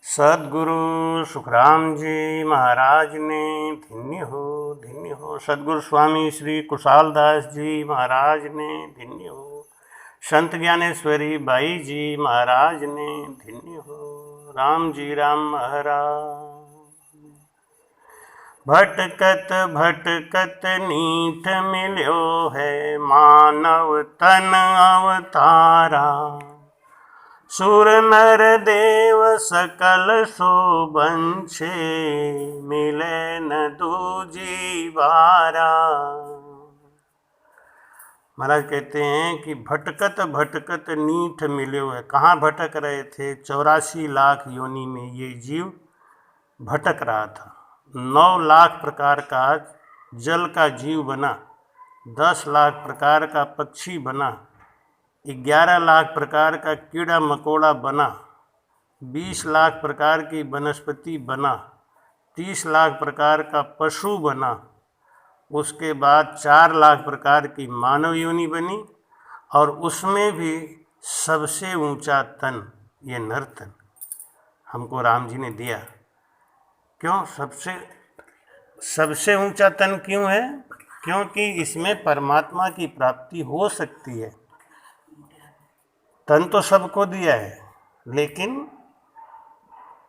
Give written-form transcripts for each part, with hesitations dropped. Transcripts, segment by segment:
सदगुरु सुखराम जी महाराज ने धन्य हो। सदगुरु स्वामी श्री कुशालदास जी महाराज ने धन्य हो। संत ज्ञानेश्वरी बाई जी महाराज ने धन्य हो। राम जी राम महाराज। भटकत भटकत नीठ मिल्यो है, मानव तन अवतारा। सुर नर देव सकल शोभंछे, मिले न दूजी बारा। महाराज कहते हैं कि भटकत भटकत नीठ मिल्यो है। कहाँ भटक रहे थे? 84 लाख योनि में ये जीव भटक रहा था। 9 लाख प्रकार का जल का जीव बना, 10 लाख प्रकार का पक्षी बना, 11 लाख प्रकार का कीड़ा मकोड़ा बना, 20 लाख प्रकार की वनस्पति बना, 30 लाख प्रकार का पशु बना, उसके बाद 4 लाख प्रकार की मानव योनि बनी, और उसमें भी सबसे ऊंचा तन ये नर तन हमको राम जी ने दिया। क्यों? सबसे ऊंचा तन क्यों है? क्योंकि इसमें परमात्मा की प्राप्ति हो सकती है। तन तो सबको दिया है, लेकिन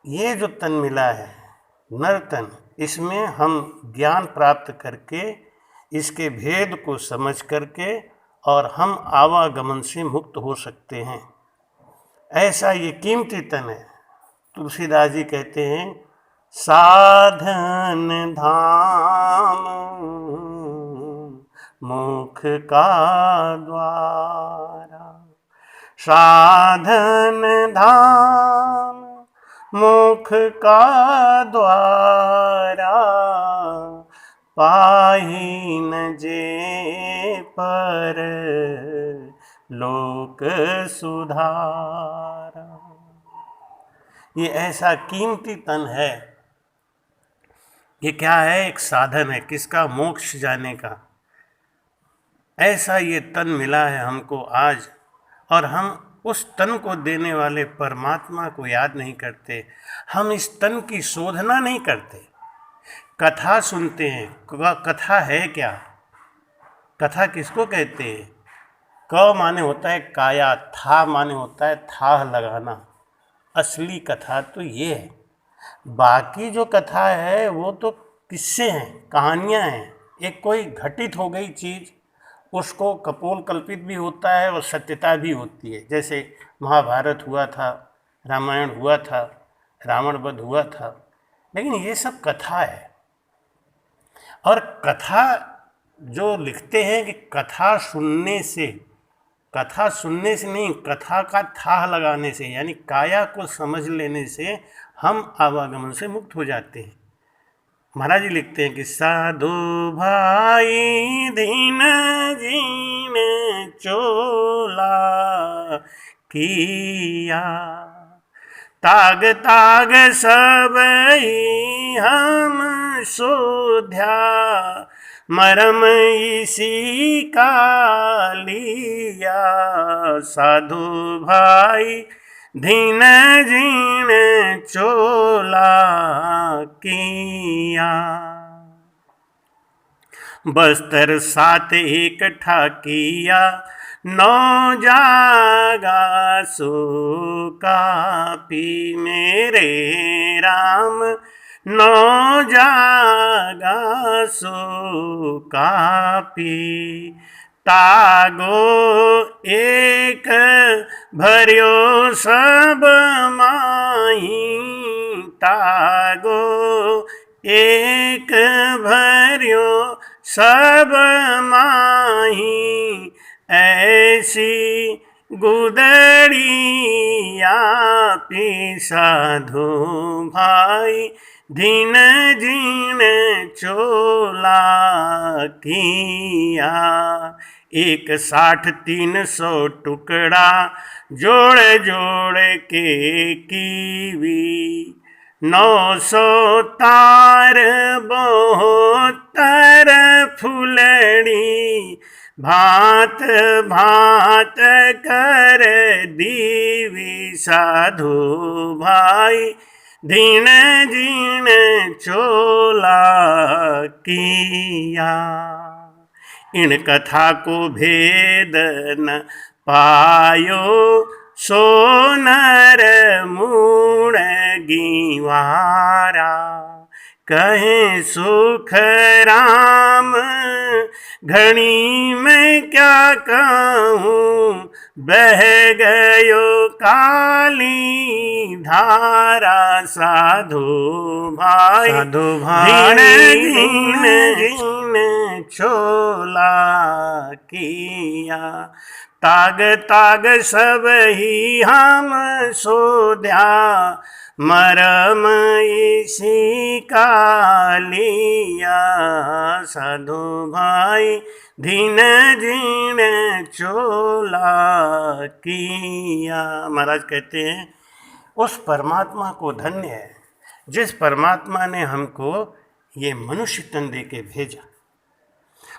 ये जो तन मिला है नर तन, इसमें हम ज्ञान प्राप्त करके इसके भेद को समझ करके और हम आवागमन से मुक्त हो सकते हैं। ऐसा ये कीमती तन है। तुलसीदास जी कहते हैं, साधन धाम मुख का द्वारा। साधन धाम मुख का द्वारा, पाही न जे पर लोक सुधारा। ये ऐसा कीमती तन है। ये क्या है? एक साधन है। किसका? मोक्ष जाने का। ऐसा ये तन मिला है हमको आज, और हम उस तन को देने वाले परमात्मा को याद नहीं करते। हम इस तन की शोधना नहीं करते। कथा सुनते हैं। कथा है क्या? कथा किसको कहते हैं? क माने होता है काया, था माने होता है थाह लगाना। असली कथा तो ये है। बाकी जो कथा है वो तो किस्से हैं, कहानियाँ हैं। एक कोई घटित हो गई चीज़, उसको कपोल कल्पित भी होता है और सत्यता भी होती है। जैसे महाभारत हुआ था, रामायण हुआ था, रावण वध हुआ था, लेकिन ये सब कथा है। और कथा जो लिखते हैं कि कथा सुनने से नहीं, कथा का थाह लगाने से, यानी काया को समझ लेने से हम आवागमन से मुक्त हो जाते हैं। महाराज जी लिखते हैं कि साधु भाई दीन जीन चोला किया, ताग ताग सब ही हम शोध्या, मरम इसी का लिया। साधु भाई दीन जीन चोला किया, बस्तर 7 इकट्ठा किया, 9 जागा सो कापी मेरे राम, 9 जागा सो कापी। तागो एक भर्यो सब माही, तागो एक भर्यो सब माही, ऐसी गुदड़िया पी। साधु भाई दीन जीन चोला किया, 1/60-300 टुकड़ा जोड़ जोड़ के कीवी, 900 तार 72 फुलड़ी, भांत भांत कर दीवी। साधु भाई दीन जीण चोला किया। इन कथा को भेद न पायो, सो नर मूढ़ गीवारा। कहे सुख राम घड़ी में क्या कहूँ, बह गयो काली धारा। साधु भाई जीन जीन चोला किया। ताग ताग सब ही हम सोध्या, मरम इसी का लिया। साधु भाई दीन जीण चोला किया। महाराज कहते हैं उस परमात्मा को धन्य है जिस परमात्मा ने हमको ये मनुष्य तन दे के भेजा।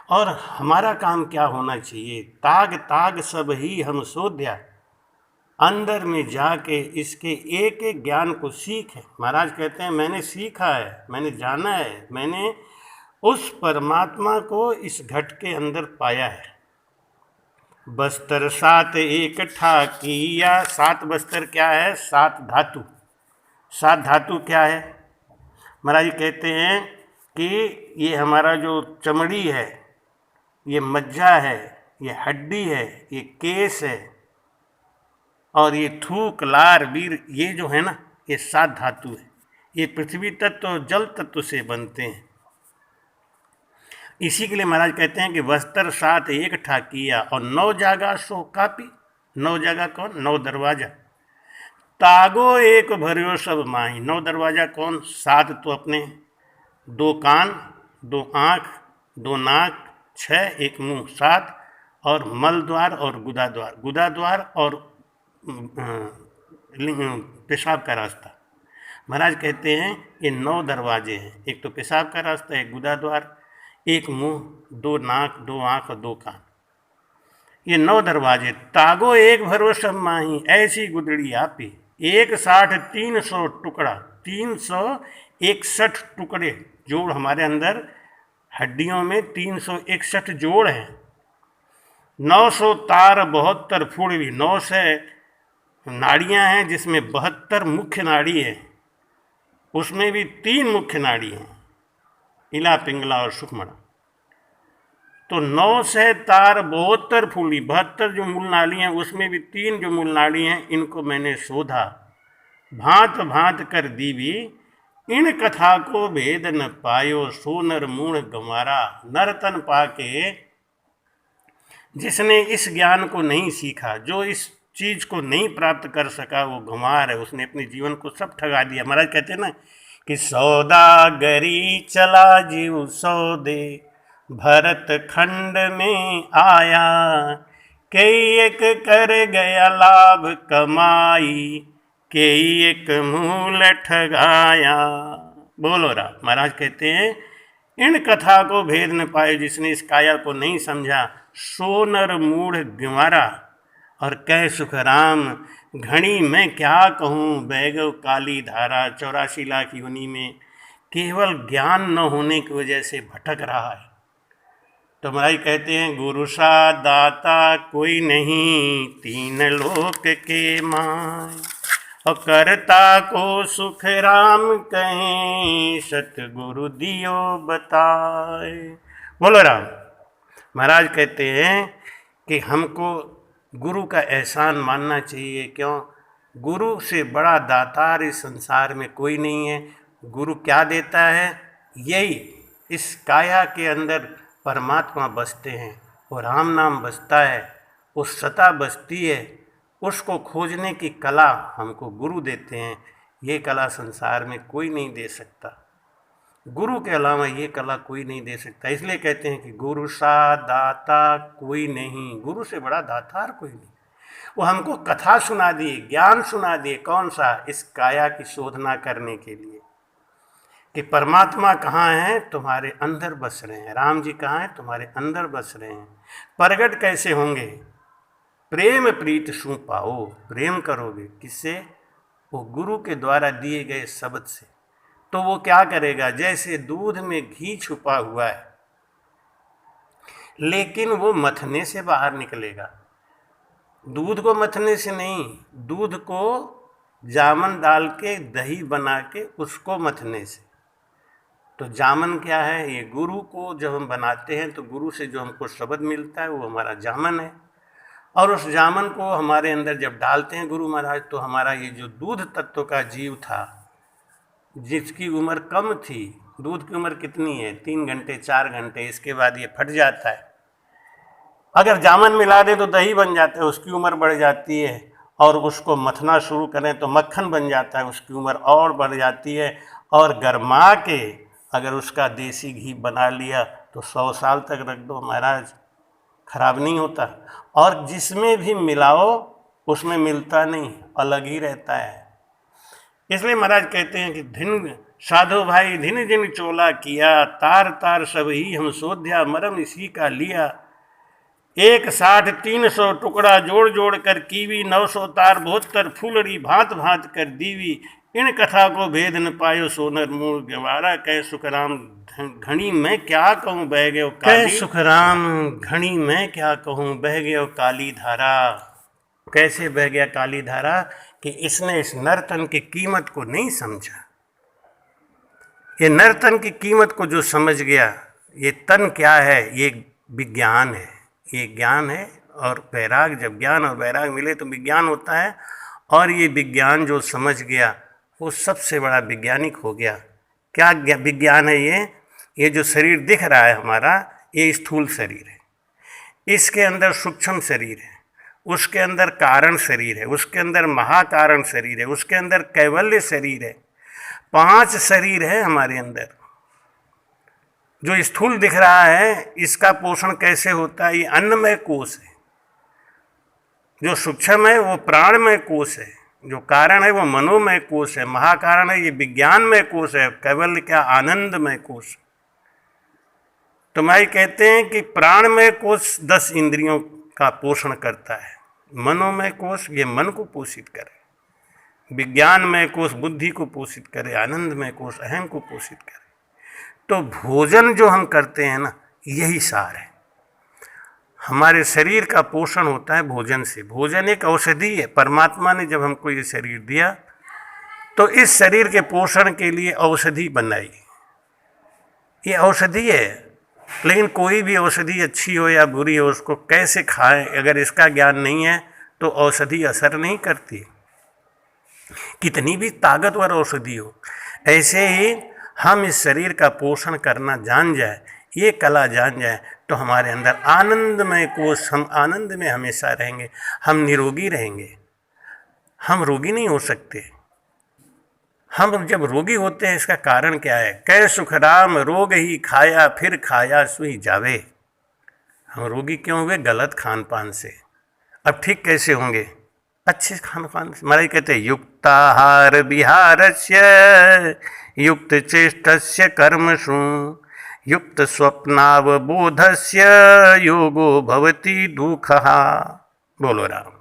और हमारा काम क्या होना चाहिए? ताग ताग सब ही हम सोध्या, अंदर में जाके इसके एक एक ज्ञान को सीखे। महाराज कहते हैं मैंने सीखा है, मैंने जाना है, मैंने उस परमात्मा को इस घट के अंदर पाया है। बस्तर सात इकट्ठा किया। सात बस्तर क्या है? सात धातु। सात धातु क्या है? महाराज कहते हैं कि ये हमारा जो चमड़ी है, ये मज्जा है, ये हड्डी है, ये केस है, और ये थूक लार वीर, ये जो है ना, ये सात धातु है। ये पृथ्वी तत्व और जल तत्व से बनते हैं। इसी के लिए महाराज कहते हैं कि वस्त्र सात इकट्ठा किया, और 9 जागा सो कापी। 9 जागा कौन? 9 दरवाजा। तागो एक भरियो सब माही। 9 दरवाजा कौन? 7 तो अपने, 2 कान, 2 आँख, 2 नाक, 6 एक मुंह, 7, और मल द्वार और गुदा द्वार। गुदा द्वार और पेशाब का रास्ता। महाराज कहते हैं ये 9 दरवाजे हैं। एक तो पेशाब का रास्ता, एक गुदा द्वार, एक मुंह, 2 नाक, 2 आँख और 2 कान। ये 9 दरवाजे। तागो एक भरो सब माही, ऐसी गुदड़ी आपी। 1/60 300 टुकड़ा, 361 टुकड़े जोड़ हमारे अंदर हड्डियों में 361 जोड़ हैं। 900 तार 72 फुड़वी। 900 नाड़ियाँ हैं जिसमें 72 मुख्य नाड़ी है। उसमें भी 3 मुख्य नाड़ी हैं, इला पिंगला और सुखमणा। तो 900 तार 72 फूली, 72 जो मूल नाड़ी हैं उसमें भी 3 जो मूल नाड़ी हैं, इनको मैंने शोधा। भांत भांत कर दीवी, इन कथा को भेद न पायो, सो नर मूढ़ गंवारा। नरतन पाके जिसने इस ज्ञान को नहीं सीखा, जो इस चीज को नहीं प्राप्त कर सका, वो गंवार है। उसने अपने जीवन को सब ठगा दिया। महाराज कहते हैं ना कि सौदागरी चला जीव सौदे, भरत खंड में आया। कई एक कर गया लाभ कमाई, कई एक मूल ठगाया। बोलो राम। महाराज कहते हैं इन कथा को भेद न पाए जिसने इस काया को नहीं समझा, सो नर मूढ़ गंवारा। और कह सुख राम घड़ी मैं क्या कहूँ, बैगव काली धारा। 84 लाख योनि में केवल ज्ञान न होने की वजह से भटक रहा है। तो महाराज कहते हैं गुरु सा दाता कोई नहीं, 3 लोक के माय। और करता को सुख राम कहें, सतगुरु दियो बताए। बोलो राम। महाराज कहते हैं कि हमको गुरु का एहसान मानना चाहिए। क्यों? गुरु से बड़ा दातार इस संसार में कोई नहीं है। गुरु क्या देता है? यही इस काया के अंदर परमात्मा बसते हैं, और राम नाम बसता है, उस सता बसती है, उसको खोजने की कला हमको गुरु देते हैं। ये कला संसार में कोई नहीं दे सकता, गुरु के अलावा ये कला कोई नहीं दे सकता। इसलिए कहते हैं कि गुरु सा दाता कोई नहीं, गुरु से बड़ा दातार कोई नहीं। वो हमको कथा सुना दिए, ज्ञान सुना दिए। कौन सा? इस काया की शोधना करने के लिए कि परमात्मा कहाँ हैं? तुम्हारे अंदर बस रहे हैं। राम जी कहाँ हैं? तुम्हारे अंदर बस रहे हैं। प्रगट कैसे होंगे? प्रेम प्रीत सु पाओ। प्रेम करोगे किससे? वो गुरु के द्वारा दिए गए शब्द से। तो वो क्या करेगा, जैसे दूध में घी छुपा हुआ है लेकिन वो मथने से बाहर निकलेगा, दूध को मथने से नहीं, दूध को जामन डाल के दही बना के उसको मथने से। तो जामन क्या है, ये गुरु को जब हम बनाते हैं तो गुरु से जो हमको शब्द मिलता है वो हमारा जामन है, और उस जामन को हमारे अंदर जब डालते हैं गुरु महाराज तो हमारा ये जो दूध तत्व का जीव था, जिसकी उम्र कम थी, दूध की उम्र कितनी है, 3 घंटे 4 घंटे, इसके बाद ये फट जाता है। अगर जामन मिला दें तो दही बन जाता है, उसकी उम्र बढ़ जाती है, और उसको मथना शुरू करें तो मक्खन बन जाता है, उसकी उम्र और बढ़ जाती है। और गरमा के अगर उसका देसी घी बना लिया तो 100 साल तक रख दो महाराज, खराब नहीं होता। और जिसमें भी मिलाओ उसमें मिलता नहीं, अलग ही रहता है। इसलिए महाराज कहते हैं कि धिन साधो भाई धिन धिन चोला किया, तार तार सब ही हम सोध्या, मरम इसी का लिया। 160 300 टुकड़ा जोड़ जोड़ कर कीवी, 900 तार 72 फूलड़ी भांत भांत कर दीवी। इन कथा को भेद न पायो सोनर मूल गवारा, कह सुखराम घणी मैं क्या कहूँ बह गयो काली, कह सुखराम घणी मैं क्या कहूँ बह गयो काली धारा। कैसे बह गया काली धारा कि इसने इस नर्तन की कीमत को नहीं समझा। ये नर्तन की कीमत को जो समझ गया, ये तन क्या है, ये विज्ञान है, ये ज्ञान है। और वैराग, जब ज्ञान और वैराग मिले तो विज्ञान होता है। और ये विज्ञान जो समझ गया वो सबसे बड़ा वैज्ञानिक हो गया। क्या विज्ञान है ये जो शरीर दिख रहा है हमारा, ये स्थूल शरीर है, इसके अंदर सूक्ष्म शरीर है, उसके अंदर कारण शरीर है, उसके अंदर महाकारण शरीर है, उसके अंदर कैवल्य शरीर है। 5 शरीर है हमारे अंदर। जो स्थूल दिख रहा है इसका पोषण कैसे होता है, ये अन्नमय कोश है। जो सूक्ष्म है वो प्राणमय कोश है, जो कारण है वो मनोमय कोश है, महाकारण है ये विज्ञानमय कोश है, कैवल्य क्या आनंदमय कोश। तो मैं कहते हैं कि प्राणमय कोश 10 इंद्रियों का पोषण करता है, मनोमय कोश ये मन को पोषित करे, विज्ञानमय कोश बुद्धि को पोषित करे, आनंदमय कोश अहम को पोषित करे। तो भोजन जो हम करते हैं ना, यही सार है। हमारे शरीर का पोषण होता है भोजन से। भोजन एक औषधि है। परमात्मा ने जब हमको ये शरीर दिया तो इस शरीर के पोषण के लिए औषधि बनाई। ये औषधि है, लेकिन कोई भी औषधि अच्छी हो या बुरी हो, उसको कैसे खाएं अगर इसका ज्ञान नहीं है तो औषधि असर नहीं करती, कितनी भी ताकतवर औषधि हो। ऐसे ही हम इस शरीर का पोषण करना जान जाए, ये कला जान जाए, तो हमारे अंदर आनंदमय कोश, हम आनंद में हमेशा रहेंगे, हम निरोगी रहेंगे। हम रोगी नहीं हो सकते। हम जब रोगी होते हैं इसका कारण क्या है, कै सुखराम रोग ही खाया फिर खाया सुई जावे। हम रोगी क्यों हुए, गलत खान पान से। अब ठीक कैसे होंगे, अच्छे खान पान से। महाराज कहते हैं युक्ताहार विहारस्य युक्त चेष्टस्य कर्मसु युक्त स्वप्नावबोधस्य योगो भवति दुःखः। बोलो राम।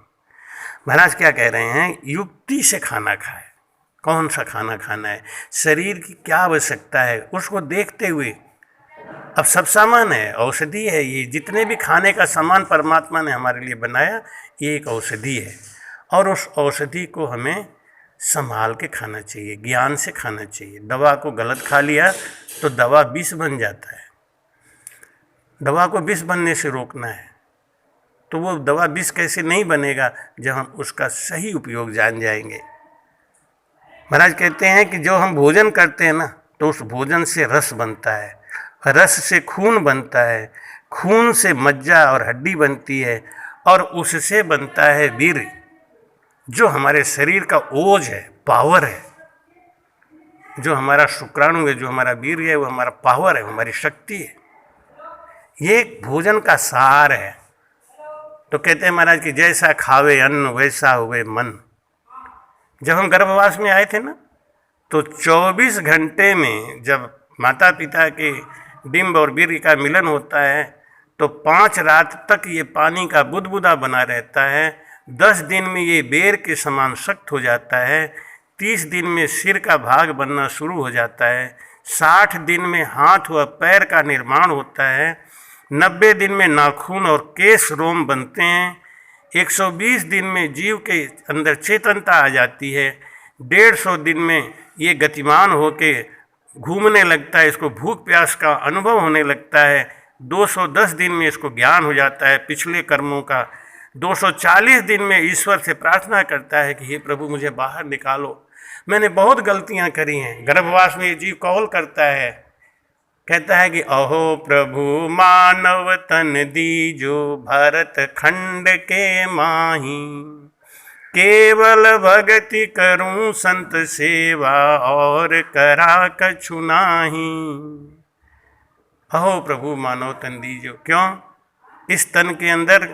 महाराज क्या कह रहे हैं, युक्ति से खाना खाए। कौन सा खाना खाना है, शरीर की क्या आवश्यकता है उसको देखते हुए। अब सब सामान है, औषधि है, ये जितने भी खाने का सामान परमात्मा ने हमारे लिए बनाया ये एक औषधि है। और उस औषधि को हमें संभाल के खाना चाहिए, ज्ञान से खाना चाहिए। दवा को गलत खा लिया तो दवा विष बन जाता है। दवा को विष बनने से रोकना है। तो वो दवा विष कैसे नहीं बनेगा, जब हम उसका सही उपयोग जान जाएंगे। महाराज कहते हैं कि जो हम भोजन करते हैं ना, तो उस भोजन से रस बनता है, रस से खून बनता है, खून से मज्जा और हड्डी बनती है, और उससे बनता है वीर, जो हमारे शरीर का ओज है, पावर है। जो हमारा शुक्राणु है, जो हमारा वीर है, वो हमारा पावर है, हमारी शक्ति है। ये भोजन का सार है। तो कहते हैं महाराज कि जैसा खावे अन्न वैसा हुए मन। जब हम गर्भवास में आए थे ना, तो 24 घंटे में जब माता पिता के डिंब और वीर्य का मिलन होता है तो 5 रात तक ये पानी का बुदबुदा बना रहता है। 10 दिन में ये बेर के समान सख्त हो जाता है। 30 दिन में सिर का भाग बनना शुरू हो जाता है, 60 दिन में हाथ व पैर का निर्माण होता है, 90 दिन में नाखून और केश रोम बनते हैं, 120 दिन में जीव के अंदर चेतनता आ जाती है, 150 दिन में ये गतिमान होके घूमने लगता है, इसको भूख प्यास का अनुभव होने लगता है, 210 दिन में इसको ज्ञान हो जाता है पिछले कर्मों का, 240 दिन में ईश्वर से प्रार्थना करता है कि हे प्रभु मुझे बाहर निकालो, मैंने बहुत गलतियां करी हैं। गर्भवास में ये जीव कौल करता है, कहता है कि अहो प्रभु मानव तन दीजो भरत खंड के माही, केवल भगति करूं संत सेवा और करा कछु नाही। अहो प्रभु मानव तन दीजो, क्यों? इस तन के अंदर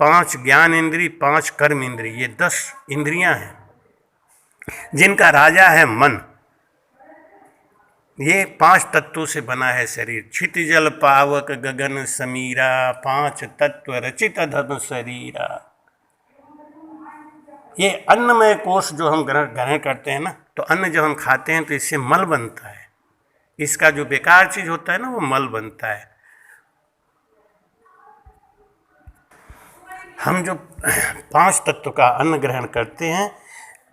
5 ज्ञान इंद्री, 5 कर्म इंद्री, ये 10 इंद्रियां हैं जिनका राजा है मन। ये 5 तत्वों से बना है शरीर। क्षितिजल पावक गगन समीरा, 5 तत्व रचित धर्म शरीरा। ये अन्नमय कोश जो हम ग्रहण करते हैं ना, तो अन्न जब हम खाते हैं तो इससे मल बनता है। इसका जो बेकार चीज होता है ना, वो मल बनता है। हम जो 5 तत्व का अन्न ग्रहण करते हैं,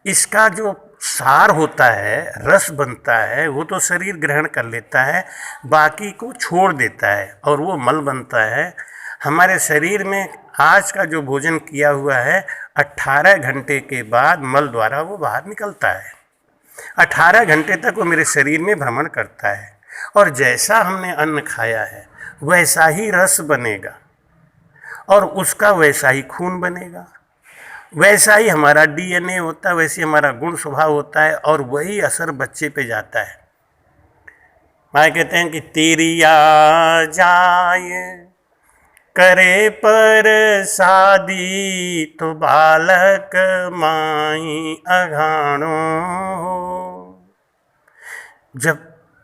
इसका जो सार होता है, रस बनता है, वो तो शरीर ग्रहण कर लेता है, बाकी को छोड़ देता है और वो मल बनता है। हमारे शरीर में आज का जो भोजन किया हुआ है, 18 घंटे के बाद मल द्वारा वो बाहर निकलता है। 18 घंटे तक वो मेरे शरीर में भ्रमण करता है और जैसा हमने अन्न खाया है वैसा ही रस बनेगा और उसका वैसा ही खून बनेगा, वैसा ही हमारा DNA होता है, वैसे हमारा गुण स्वभाव होता है और वही असर बच्चे पे जाता है। माँ कहते हैं कि तेरी आ जाए करे पर शादी, तो बालक माई अघाणो। जब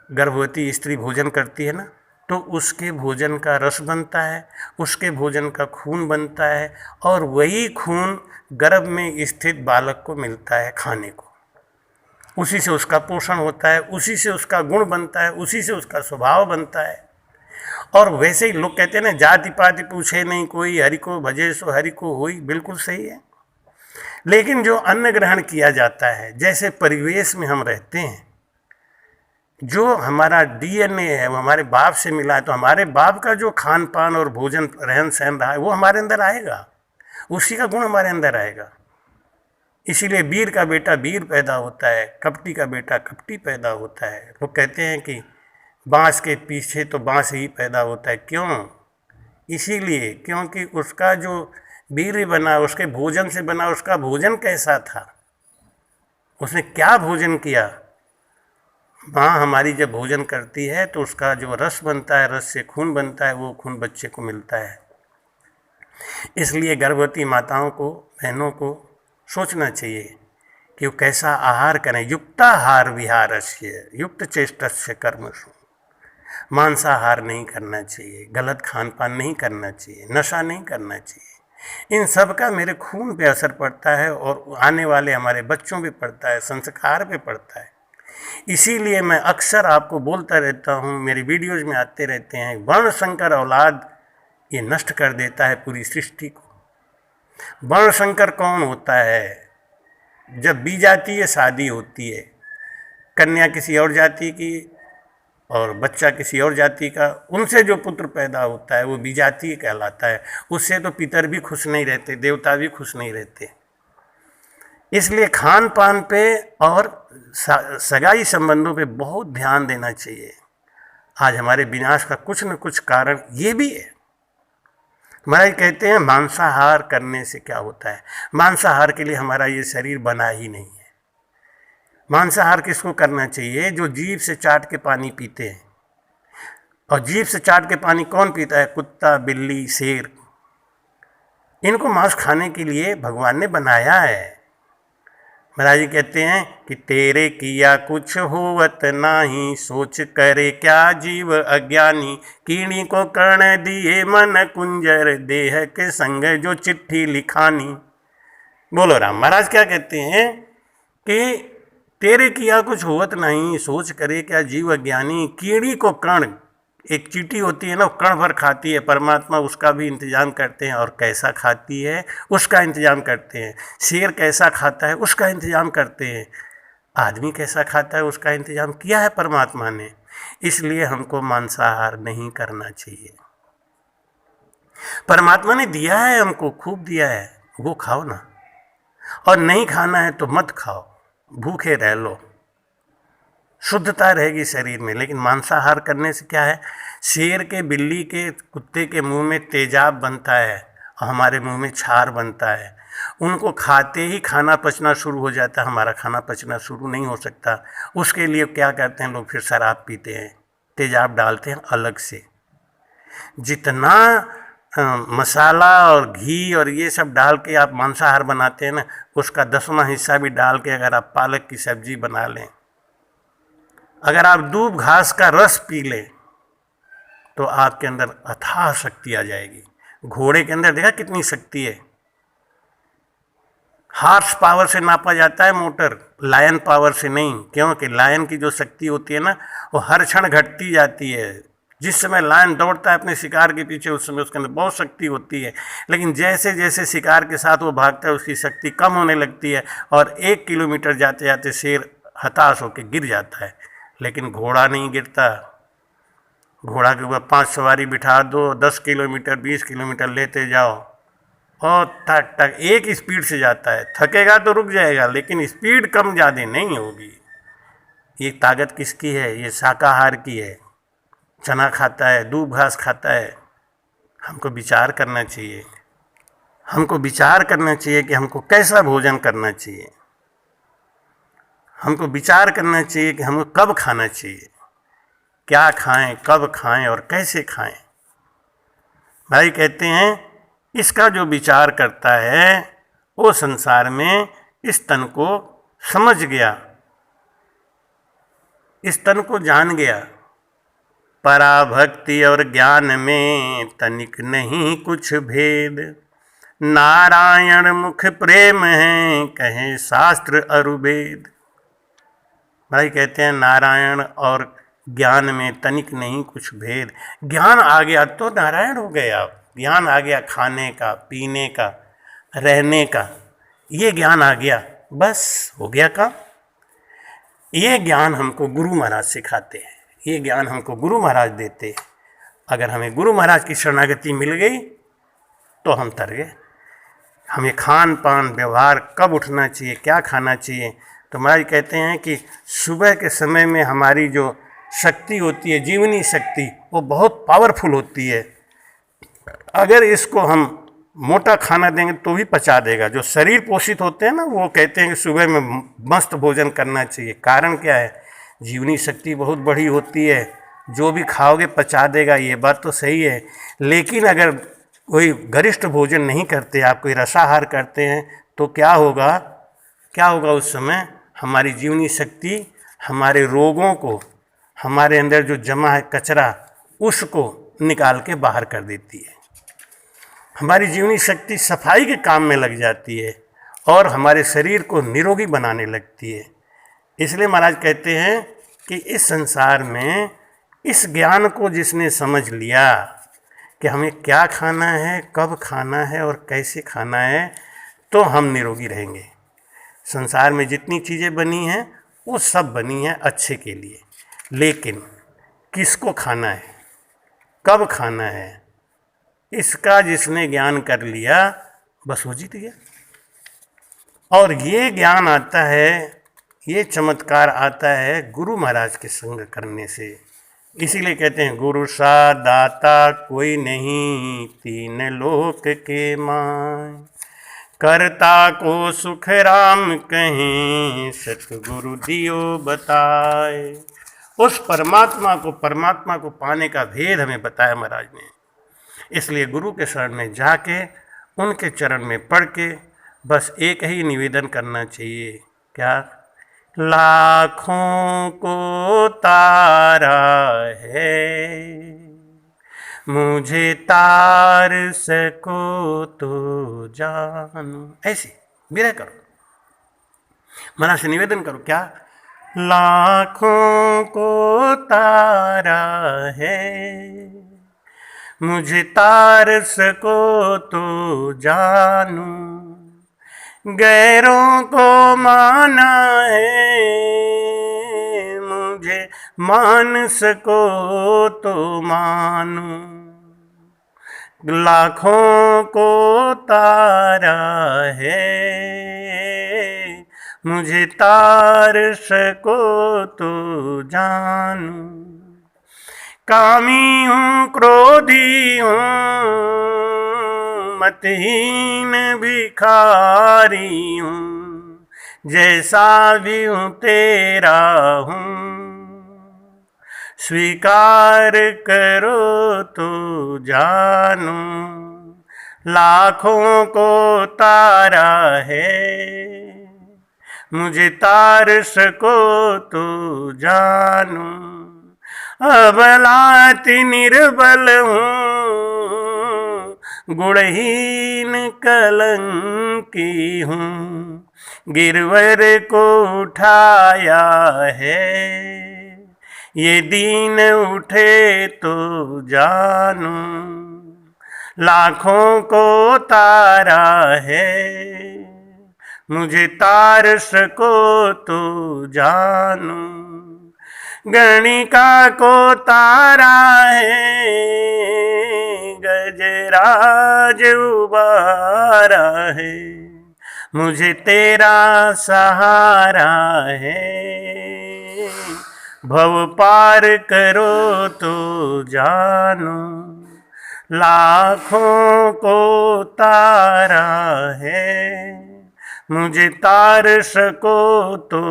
गर्भवती स्त्री भोजन करती है ना, तो उसके भोजन का रस बनता है, उसके भोजन का खून बनता है और वही खून गर्भ में स्थित बालक को मिलता है खाने को। उसी से उसका पोषण होता है, उसी से उसका गुण बनता है, उसी से उसका स्वभाव बनता है। और वैसे ही लोग कहते हैं ना, जाति पाति पूछे नहीं कोई, हरि को भजे सो हरि को होई। बिल्कुल सही है। लेकिन जो अन्न ग्रहण किया जाता है, जैसे परिवेश में हम रहते हैं, जो हमारा DNA है वो हमारे बाप से मिला है, तो हमारे बाप का जो खान पान और भोजन रहन सहन रहा है वो हमारे अंदर आएगा, उसी का गुण हमारे अंदर आएगा। इसीलिए वीर का बेटा वीर पैदा होता है, कपटी का बेटा कपटी पैदा होता है। लोग कहते हैं कि बांस के पीछे तो बांस ही पैदा होता है। क्यों? इसीलिए क्योंकि उसका जो वीर बना, उसके भोजन से बना। उसका भोजन कैसा था, उसने क्या भोजन किया। माँ हमारी जब भोजन करती है तो उसका जो रस बनता है, रस से खून बनता है, वो खून बच्चे को मिलता है। इसलिए गर्भवती माताओं को, बहनों को सोचना चाहिए कि वो कैसा आहार करें। युक्ताहार विहारस्य युक्त चेष्टस्य कर्मसु। मांसाहार नहीं करना चाहिए, गलत खान पान नहीं करना चाहिए, नशा नहीं करना चाहिए। इन सब का मेरे खून पे असर पड़ता है और आने वाले हमारे बच्चों पे पड़ता है, संस्कार पे पड़ता है। इसीलिए मैं अक्सर आपको बोलता रहता हूँ, मेरी वीडियोज़ में आते रहते हैं, वर्ण संकर औलाद ये नष्ट कर देता है पूरी सृष्टि को। वर्ण संकर कौन होता है? जब विजातीय शादी होती है, कन्या किसी और जाति की और बच्चा किसी और जाति का, उनसे जो पुत्र पैदा होता है वो विजातीय कहलाता है। उससे तो पितर भी खुश नहीं रहते, देवता भी खुश नहीं रहते। इसलिए खान पान पे और सगाई संबंधों पे बहुत ध्यान देना चाहिए। आज हमारे विनाश का कुछ न कुछ कारण ये भी है। महाराज कहते हैं मांसाहार करने से क्या होता है। मांसाहार के लिए हमारा ये शरीर बना ही नहीं है। मांसाहार किसको करना चाहिए? जो जीभ से चाट के पानी पीते हैं। और जीभ से चाट के पानी कौन पीता है? कुत्ता, बिल्ली, शेर। इनको मांस खाने के लिए भगवान ने बनाया है। महाराज जी कहते हैं कि तेरे किया कुछ होवत नाही, सोच करे क्या जीव अज्ञानी। कीड़ी को कर्ण दिए मन कुंजर, देह के संग जो चिट्ठी लिखानी। बोलो राम। महाराज क्या कहते हैं कि तेरे किया कुछ होवत नहीं, सोच करे क्या जीव अज्ञानी। कीड़ी को कण, एक चींटी होती है ना, कण भर खाती है, परमात्मा उसका भी इंतजाम करते हैं, और कैसा खाती है उसका इंतजाम करते हैं। शेर कैसा खाता है उसका इंतजाम करते हैं। आदमी कैसा खाता है उसका इंतजाम किया है परमात्मा ने। इसलिए हमको मांसाहार नहीं करना चाहिए। परमात्मा ने दिया है हमको, खूब दिया है, वो खाओ ना। और नहीं खाना है तो मत खाओ, भूखे रह लो, शुद्धता रहेगी शरीर में। लेकिन मांसाहार करने से क्या है, शेर के, बिल्ली के, कुत्ते के मुंह में तेजाब बनता है और हमारे मुंह में क्षार बनता है। उनको खाते ही खाना पचना शुरू हो जाता है, हमारा खाना पचना शुरू नहीं हो सकता। उसके लिए क्या करते हैं लोग, फिर शराब पीते हैं, तेजाब डालते हैं अलग से। जितना मसाला और घी और ये सब डाल के आप मांसाहार बनाते हैं ना, उसका 10वां हिस्सा भी डाल के अगर आप पालक की सब्जी बना लें, अगर आप दूब घास का रस पी लें, तो आपके अंदर अथाह शक्ति आ जाएगी। घोड़े के अंदर देखा कितनी शक्ति है। हार्स पावर से नापा जाता है मोटर, लायन पावर से नहीं। क्योंकि लायन की जो शक्ति होती है ना, वो हर क्षण घटती जाती है। जिस समय लायन दौड़ता है अपने शिकार के पीछे, उस समय उसके अंदर बहुत शक्ति होती है। लेकिन जैसे जैसे शिकार के साथ वो भागता है, उसकी शक्ति कम होने लगती है, और 1 किलोमीटर जाते जाते शेर हताश होकर गिर जाता है। लेकिन घोड़ा नहीं गिरता। घोड़ा के ऊपर 5 सवारी बिठा दो, 10 किलोमीटर 20 किलोमीटर लेते जाओ, और टक टक एक स्पीड से जाता है। थकेगा तो रुक जाएगा, लेकिन स्पीड कम ज़्यादा नहीं होगी। ये ताकत किसकी है, ये शाकाहार की है। चना खाता है, दूब घास खाता है। हमको विचार करना चाहिए, हमको विचार करना चाहिए कि हमको कैसा भोजन करना चाहिए। हमको विचार करना चाहिए कि हमको कब खाना चाहिए, क्या खाएं, कब खाएं और कैसे खाएं। भाई कहते हैं, इसका जो विचार करता है वो संसार में इस तन को समझ गया, इस तन को जान गया। पराभक्ति और ज्ञान में तनिक नहीं कुछ भेद, नारायण मुख प्रेम है कहे शास्त्र अरुवेद। भाई कहते हैं, नारायण और ज्ञान में तनिक नहीं कुछ भेद। ज्ञान आ गया तो नारायण हो गए आप। ज्ञान आ गया खाने का, पीने का, रहने का, ये ज्ञान आ गया, बस हो गया काम। ये ज्ञान हमको गुरु महाराज सिखाते हैं, ये ज्ञान हमको गुरु महाराज देते हैं। अगर हमें गुरु महाराज की शरणागति मिल गई तो हम तर गए। हमें खान पान व्यवहार, कब उठना चाहिए, क्या खाना चाहिए। तो महाराज कहते हैं कि सुबह के समय में हमारी जो शक्ति होती है, जीवनी शक्ति, वो बहुत पावरफुल होती है। अगर इसको हम मोटा खाना देंगे तो भी पचा देगा। जो शरीर पोषित होते हैं ना, वो कहते हैं कि सुबह में मस्त भोजन करना चाहिए। कारण क्या है, जीवनी शक्ति बहुत बड़ी होती है, जो भी खाओगे पचा देगा, ये बात तो सही है। लेकिन अगर कोई गरिष्ठ भोजन नहीं करते, आप कोई रसाहार करते हैं, तो क्या होगा, क्या होगा उस समय, हमारी जीवनी शक्ति हमारे रोगों को, हमारे अंदर जो जमा है कचरा, उसको निकाल के बाहर कर देती है। हमारी जीवनी शक्ति सफाई के काम में लग जाती है और हमारे शरीर को निरोगी बनाने लगती है। इसलिए महाराज कहते हैं कि इस संसार में इस ज्ञान को जिसने समझ लिया कि हमें क्या खाना है, कब खाना है और कैसे खाना है, तो हम निरोगी रहेंगे। संसार में जितनी चीज़ें बनी हैं वो सब बनी हैं अच्छे के लिए, लेकिन किसको खाना है, कब खाना है, इसका जिसने ज्ञान कर लिया, बस वो जीत गया। और ये ज्ञान आता है, ये चमत्कार आता है गुरु महाराज के संग करने से। इसीलिए कहते हैं, गुरु सा दाता कोई नहीं, तीन लोक के माय, करता को सुख राम कहें, सतगुरु दियो बताए। उस परमात्मा को पाने का भेद हमें बताया महाराज ने। इसलिए गुरु के शरण में जाके, उनके चरण में पढ़ के, बस एक ही निवेदन करना चाहिए, क्या, लाखों को तारा है, मुझे तार सको तो जानो। ऐसे विरह करो, महाराज से निवेदन करो, क्या, लाखों को तारा है, मुझे तार सको तो जानू, गैरों को माना है, मुझे मान सको तो मानू, लाखों को तारा है, मुझे तार सको तो जानू, कामी हूँ क्रोधी हूँ मतहीन भिखारी हूँ, जैसा भी हूँ तेरा हूँ, स्वीकार करो तो जानू, लाखों को तारा है, मुझे तार सको तो जानू, अबलाति निर्बल हूँ, गुणहीन कलंकी हूँ, गिरवर को उठाया है, ये दीन उठे तो जानू, लाखों को तारा है, मुझे तार सको तो जानू, गणिका को तारा है, गजराज उबारा है, मुझे तेरा सहारा है, भव पार करो तो जानू, लाखों को तारा है, मुझे तार सको तो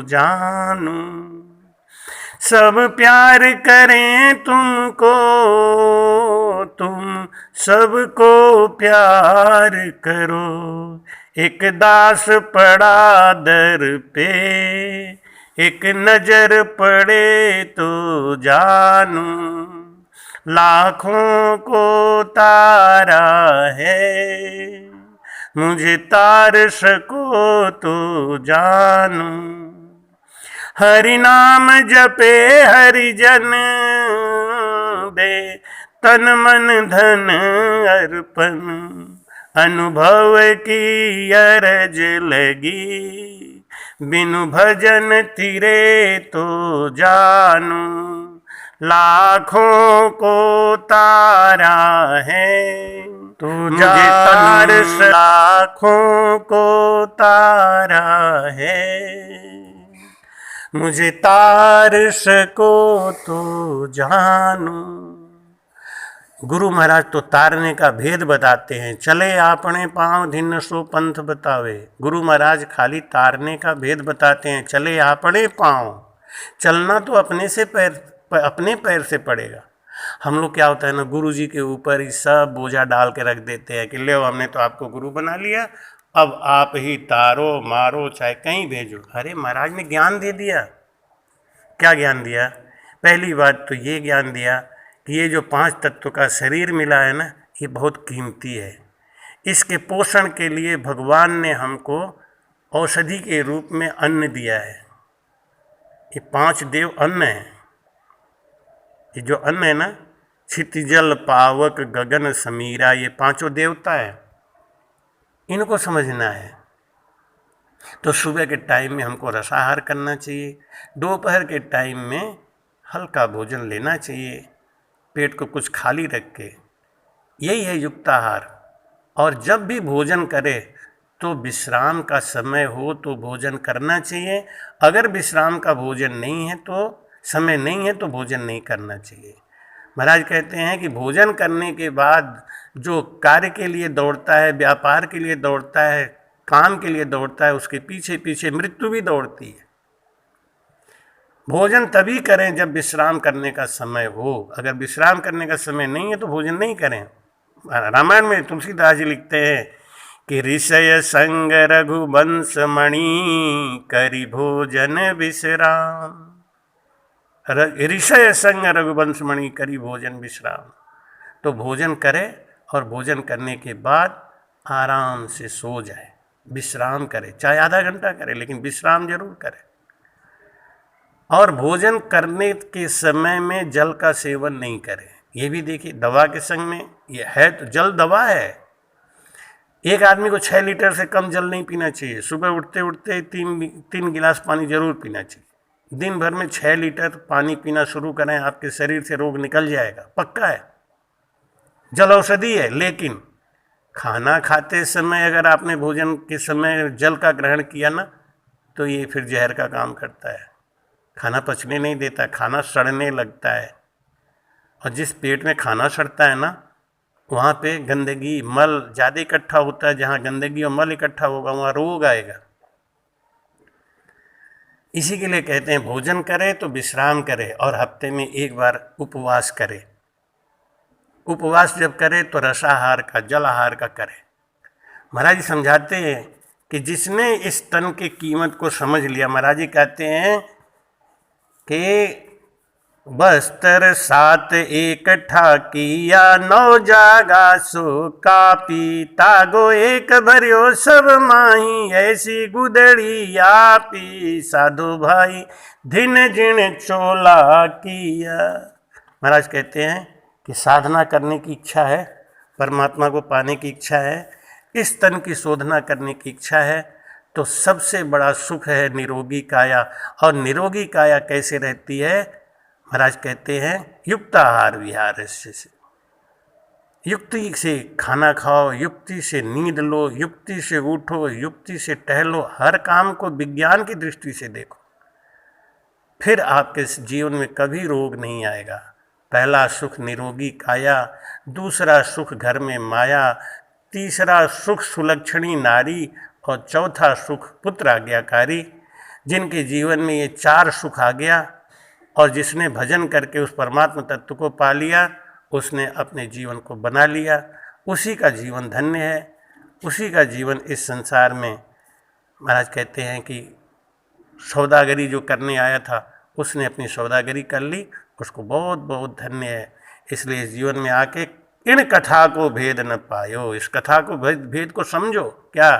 जानू, सब प्यार करें तुमको, तुम सबको प्यार करो, एक दास पड़ा दर पे, एक नजर पड़े तो जानू, लाखों को तारा है, मुझे तार सको तो जानू, हरि नाम जपे हरिजन, दे तन मन धन अर्पण, अनुभव की अरज लगी, बिनु भजन तिरे तो जानू, लाखों को तारा है, तो मुझे तार लाखों को तारा है, मुझे तार सको तो जानू। गुरु महाराज तो तारने का भेद बताते हैं। चले आपने पाँव धिन्न सो पंथ बतावे। गुरु महाराज खाली तारने का भेद बताते हैं। चले आपने पाँव, चलना तो अपने पैर से पड़ेगा। हम लोग क्या होता है ना, गुरु जी के ऊपर ही सब बोझा डाल के रख देते हैं कि ले हमने तो आपको गुरु बना लिया, अब आप ही तारो मारो चाहे कहीं भेजो। अरे महाराज ने ज्ञान दे दिया। क्या ज्ञान दिया? पहली बात तो ये ज्ञान दिया कि ये जो 5 तत्व का शरीर मिला है ना, ये बहुत कीमती है। इसके पोषण के लिए भगवान ने हमको औषधि के रूप में अन्न दिया है। ये 5 देव अन्न है। ये जो अन्न है ना, क्षितिजल पावक गगन समीरा, ये 5 देवता है। इनको समझना है। तो सुबह के टाइम में हमको रसाहार करना चाहिए, दोपहर के टाइम में हल्का भोजन लेना चाहिए, पेट को कुछ खाली रख के। यही है युक्ताहार। और जब भी भोजन करे तो विश्राम का समय हो तो भोजन करना चाहिए। अगर विश्राम का भोजन नहीं है, तो समय नहीं है, तो भोजन नहीं करना चाहिए। महाराज कहते हैं कि भोजन करने के बाद जो कार्य के लिए दौड़ता है, व्यापार के लिए दौड़ता है, काम के लिए दौड़ता है, उसके पीछे पीछे मृत्यु भी दौड़ती है। भोजन तभी करें जब विश्राम करने का समय हो। अगर विश्राम करने का समय नहीं है तो भोजन नहीं करें। रामायण में तुलसीदास जी लिखते हैं कि ऋषय संग रघुवंश मणि करि भोजन विश्राम। ऋषय संग रघुवंश मणि करि भोजन विश्राम। तो भोजन करे और भोजन करने के बाद आराम से सो जाए, विश्राम करे, चाहे आधा घंटा करे, लेकिन विश्राम जरूर करे। और भोजन करने के समय में जल का सेवन नहीं करें। ये भी देखिए, दवा के संग में ये है तो जल दवा है। एक आदमी को 6 लीटर से कम जल नहीं पीना चाहिए। सुबह उठते उठते 3 गिलास पानी जरूर पीना चाहिए। दिन भर में 6 लीटर पानी पीना शुरू करें, आपके शरीर से रोग निकल जाएगा, पक्का है। जल औषधि है। लेकिन खाना खाते समय अगर आपने भोजन के समय जल का ग्रहण किया ना, तो ये फिर जहर का काम करता है। खाना पचने नहीं देता, खाना सड़ने लगता है। और जिस पेट में खाना सड़ता है ना, वहाँ पे गंदगी मल ज़्यादा इकट्ठा होता है। जहाँ गंदगी और मल इकट्ठा होगा वहाँ रोग आएगा। इसी के लिए कहते हैं भोजन करें तो विश्राम करें और हफ्ते में एक बार उपवास करें। उपवास जब करें तो रसाहार का, जल आहार का करें। महाराज जी समझाते हैं कि जिसने इस तन की कीमत को समझ लिया, महाराज जी कहते हैं कि बस्तर 7 इकट्ठा किया, 9 जागा सो कापी, तागो एक भरियो सब माही, ऐसी गुदड़ी आपी, साधु भाई दिन जिन चोला किया। महाराज कहते हैं कि साधना करने की इच्छा है, परमात्मा को पाने की इच्छा है, इस तन की शोधना करने की इच्छा है, तो सबसे बड़ा सुख है निरोगी काया। और निरोगी काया कैसे रहती है? महाराज कहते हैं युक्त आहार विहार से। युक्ति से खाना खाओ, युक्ति से नींद लो, युक्ति से उठो, युक्ति से टहलो, हर काम को विज्ञान की दृष्टि से देखो, फिर आपके जीवन में कभी रोग नहीं आएगा। पहला सुख निरोगी काया, दूसरा सुख घर में माया, तीसरा सुख सुलक्षणी नारी, और चौथा सुख पुत्र आज्ञाकारी। जिनके जीवन में ये 4 सुख आ गया और जिसने भजन करके उस परमात्मा तत्व को पा लिया, उसने अपने जीवन को बना लिया। उसी का जीवन धन्य है, उसी का जीवन इस संसार में। महाराज कहते हैं कि सौदागरी जो करने आया था, उसने अपनी सौदागरी कर ली, उसको बहुत बहुत धन्य है। इसलिए इस जीवन में आके इन कथा को भेद न पायो, इस कथा को भेद को समझो। क्या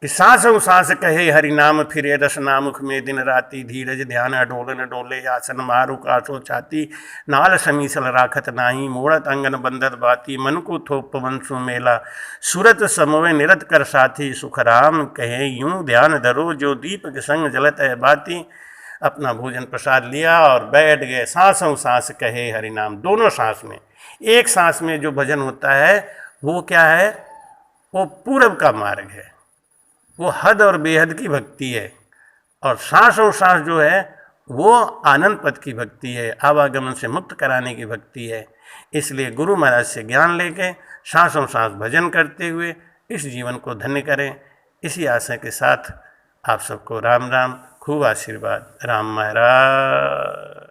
कि सांसों सांस कहे हरि नाम, फिरे रसना मुख में दिन राति, धीरज ध्यान अडोल न डोले, आसन मारु कासो छाती, नाल समीसल राखत नाही, मोड़त अंगन बंदत बाती, मन को थोप पवन सुमेला, सूरत समोय निरत कर साथी, सुख राम कहे यूं ध्यान धरो, जो दीप के संग जलत है बाती। अपना भोजन प्रसाद लिया और बैठ गए। सांसों सांस कहे हरि नाम, दोनों सांस में। एक सांस में जो भजन होता है वो क्या है? वो पूरब का मार्ग है, वो हद और बेहद की भक्ति है। और सांसों सांस जो है वो आनंद पद की भक्ति है, आवागमन से मुक्त कराने की भक्ति है। इसलिए गुरु महाराज से ज्ञान लेके सांसों सांस भजन करते हुए इस जीवन को धन्य करें। इसी आशा के साथ आप सबको राम राम, खूब आशीर्वाद। राम महाराज।